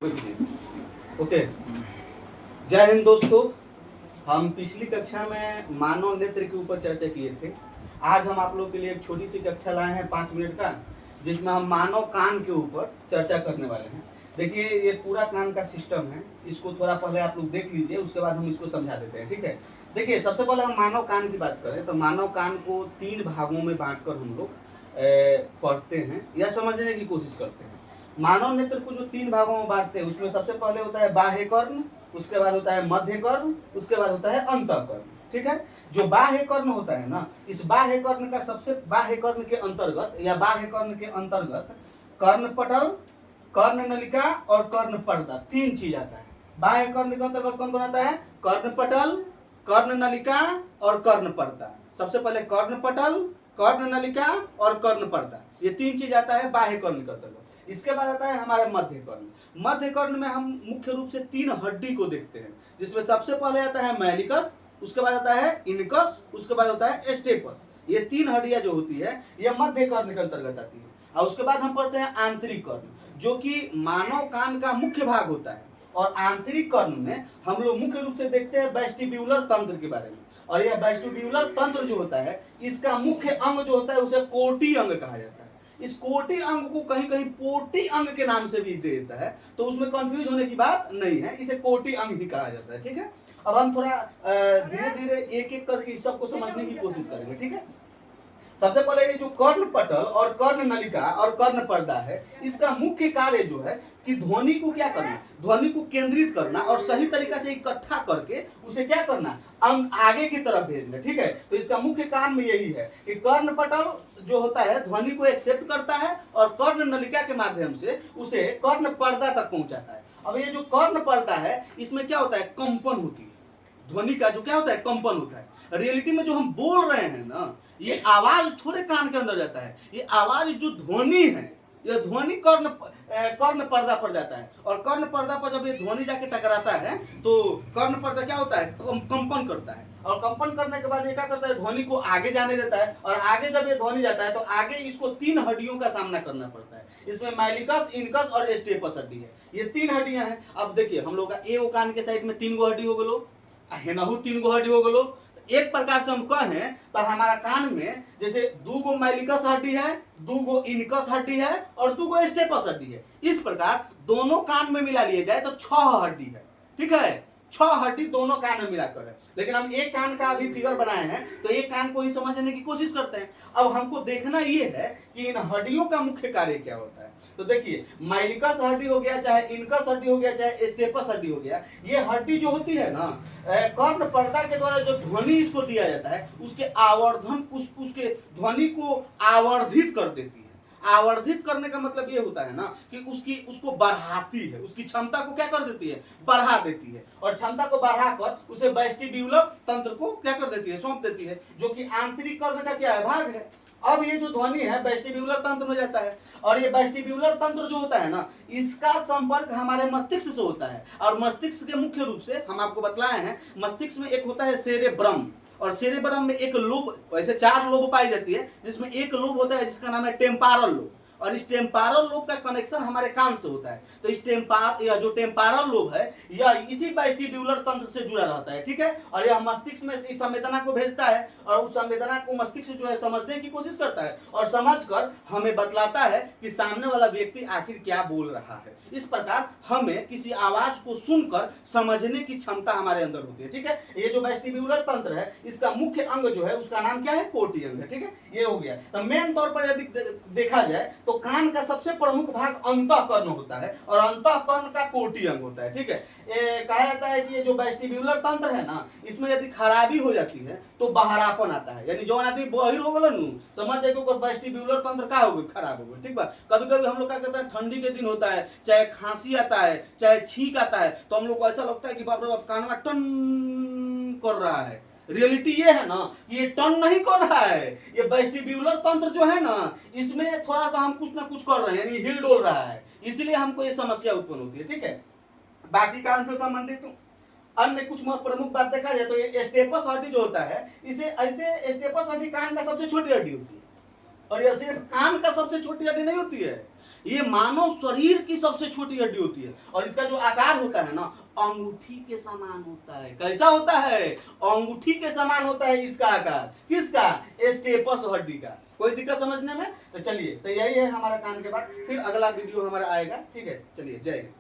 Okay. जय हिंद दोस्तों। हम पिछली कक्षा में मानव नेत्र के ऊपर चर्चा किए थे। आज हम आप लोग के लिए एक छोटी सी कक्षा लाए हैं 5 मिनट का, जिसमें हम मानव कान के ऊपर चर्चा करने वाले हैं। देखिए, ये पूरा कान का सिस्टम है, इसको थोड़ा पहले आप लोग देख लीजिए, उसके बाद हम इसको समझा देते हैं। ठीक है, देखिए, सबसे पहले हम मानव कान की बात करें तो मानव कान को 3 भागों में बांटकर हम लोग पढ़ते हैं या समझने की कोशिश करते हैं। मानव नेत्र को जो 3 भागों में बांटते हैं, उसमें सबसे पहले होता है बाह्य कर्ण, उसके बाद होता है मध्य कर्ण, उसके बाद होता है अंतःकर्ण। ठीक है, जो बाह्य कर्ण होता है ना, इस बाह्य कर्ण का बाह्य कर्ण के अंतर्गत या बाह्य कर्ण के अंतर्गत कर्णपटल, कर्ण नलिका और कर्ण पर्दा 3 चीज आता है। बाह्य कर्ण के अंतर्गत कौन कौन आता है? कर्णपटल, कर्ण नलिका और कर्ण पर्दा। सबसे पहले कर्णपटल, कर्ण नलिका और कर्ण पर्दा, ये 3 चीज आता है बाह्य कर्ण के अंतर्गत। इसके बाद आता है हमारा मध्य कर्ण। मध्य कर्ण में हम मुख्य रूप से 3 हड्डी को देखते हैं, जिसमें सबसे पहले आता है मैलिकस, उसके बाद आता है इनकस, उसके बाद होता है स्टेपस। ये 3 हड्डियां जो होती है ये मध्य कर्ण के अंतर्गत आती है। और उसके बाद हम पढ़ते हैं आंतरिक कर्ण, जो कि मानव कान का मुख्य भाग होता है। और आंतरिक कर्ण में हम लोग मुख्य रूप से देखते हैं वेस्टिब्यूलर तंत्र के बारे में। और यह वेस्टिब्यूलर तंत्र जो होता है, इसका मुख्य अंग जो होता है उसे कोटि अंग कहा जाता है। इस कोटि अंग को कहीं कहीं पोटी अंग के नाम से भी देता है, तो उसमें कंफ्यूज होने की बात नहीं है, इसे कोटि अंग ही कहा जाता है। ठीक है, अब हम थोड़ा धीरे धीरे एक एक करके इस सबको समझने की कोशिश करेंगे। ठीक है, सबसे पहले ये जो कर्ण पटल और कर्ण नलिका और कर्ण पर्दा है, इसका मुख्य कार्य जो है कि ध्वनि को क्या करना, ध्वनि को केंद्रित करना और सही तरीका से इकट्ठा करके उसे क्या करना, आगे की तरफ भेजना। ठीक है, तो इसका मुख्य काम में यही है कि कर्ण पटल जो होता है ध्वनि को एक्सेप्ट करता है और कर्ण नलिका के माध्यम से उसे कर्ण पर्दा तक पहुंचाता है। अब ये जो कर्ण पर्दा है, इसमें क्या होता है, कंपन होती है। ध्वनि का जो क्या होता है, कंपन होता है। रियलिटी में जो हम बोल रहे हैं ना, ये आवाज थोड़े कान के अंदर जाता है, ये आवाज जो ध्वनि है, यह ध्वनि कर्ण पर्दा पर जाता है। और कर्ण पर्दा पर जब ये ध्वनि जाके टकराता है तो कर्ण पर्दा क्या होता है, कंपन करता है। और कंपन करने के बाद ये क्या करता है, ध्वनि को आगे जाने देता है। और आगे जब ये ध्वनि जाता है तो आगे इसको 3 हड्डियों का सामना करना पड़ता है। इसमें मैलिकस, इनकस और स्टेपस हड्डी है। ये 3 हड्डियां हैं। अब देखिए, हम लोग का ए कान के साइड में 3 गो हड्डी हो गलो, हेनहू 3 गो हड्डी हो गलो। एक प्रकार से हम कहें तो हमारा कान में जैसे 2 गो मैलिकस हड्डी है, 2 गो इनकस हड्डी है और 2 गो स्टेपस हड्डी है। इस प्रकार दोनों कान में मिला लिए जाए तो 6 हड्डी है। ठीक है, 6 हड्डी दोनों कान में मिलाकर है। लेकिन हम एक कान का अभी फिगर बनाए हैं तो एक कान को ही समझने की कोशिश करते हैं। अब हमको देखना ये है कि इन हड्डियों का मुख्य कार्य क्या होता है। तो देखिए, मैलिकस हड्डी हो गया, चाहे इनकस हड्डी हो गया, चाहे स्टेपस हड्डी हो गया, ये हड्डी जो होती है ना, कर्ण पर्दा के द्वारा जो ध्वनि इसको दिया जाता है, उसके आवर्धन उसके ध्वनि को आवर्धित कर देती है। आवर्धित करने का मतलब ये होता है ना कि उसको बढ़ाती है, उसकी क्षमता को क्या कर देती है, बढ़ा देती है। और क्षमता को बढ़ाकर उसे वेस्टिब्यूलर तंत्र को क्या कर देती है, सौंप देती है, जो कि आंतरिक कर्ण का क्या है, भाग है। अब ये जो ध्वनि है वेस्टिब्यूलर तंत्र में जाता है। और ये वेस्टिब्यूलर तंत्र जो होता है ना, इसका संपर्क हमारे मस्तिष्क से होता है। और मस्तिष्क के मुख्य रूप से हम आपको बतलाए हैं, मस्तिष्क में एक होता है सेरेब्रम, और सेरेब्रम में एक लोब, वैसे 4 लोब पाई जाती है, जिसमें एक लोब होता है जिसका नाम है टेम्पारल लोब। और इस टेम्पारल लोब का कनेक्शन हमारे कान से होता है। तो इस जो टेम्पारल लोब है, यह इसी वेस्टिब्यूलर तंत्र से जुड़ा रहता है। ठीक है, और यह मस्तिष्क में इस संवेदना को भेजता है और उस संवेदना को मस्तिष्क जो है समझने की कोशिश करता है और समझकर हमें बतलाता है कि सामने वाला व्यक्ति आखिर क्या बोल रहा है। इस प्रकार हमें किसी आवाज को सुनकर समझने की क्षमता हमारे अंदर होती है। ठीक है, ये जो वेस्टिब्यूलर तंत्र है, इसका मुख्य अंग जो है उसका नाम क्या है, कोटि अंग है। ठीक है, ये हो गया। तो मेन तौर पर यदि देखा जाए तो कान का सबसे प्रमुख भाग अंतःकर्ण होता है और अंतःकर्ण का कोटि अंग होता है। ठीक है, कहा जाता है कि ये जो वेस्टिब्यूलर तंत्र है ना, इसमें यदि खराबी हो जाती है तो बहरापन आता है। यानी जो आदमी बहिर हो गल नु, समझ जाए कि वेस्टिब्यूलर तंत्र का हो गया, खराब हो गया। ठीक बा, कभी कभी हम लोग क्या करते हैं, ठंडी के दिन होता है, चाहे खांसी आता है, चाहे छींक आता है, तो हम लोग को ऐसा लगता है कि बाप रे बाप कान में टन कर रहा है। रियलिटी ये है ना कि ये टर्न नहीं कर रहा है, ये वेस्टिब्यूलर तंत्र जो है ना, इसमें थोड़ा सा हम कुछ ना कुछ कर रहे हैं, यानी हिल डोल रहा है, इसलिए हमको ये समस्या उत्पन्न होती है। ठीक है, बाकी कान से संबंधित अन्य कुछ प्रमुख बात देखा जाए तो ये स्टेपस हड्डी जो होता है, इसे ऐसे स्टेपस हड्डी कान का सबसे छोटी हड्डी होती है। और यह सिर्फ कान का सबसे छोटी हड्डी नहीं होती है, ये मानव शरीर की सबसे छोटी हड्डी होती है और इसका जो आकार होता है ना अंगूठी के समान होता है। कैसा होता है? अंगूठी के समान होता है इसका आकार। किसका? स्टेपस हड्डी का। कोई दिक्कत समझने में? तो चलिए, तो यही है हमारा कान के बाद, फिर अगला वीडियो हमारा आएगा। ठीक है, चलिए, जय हिंद।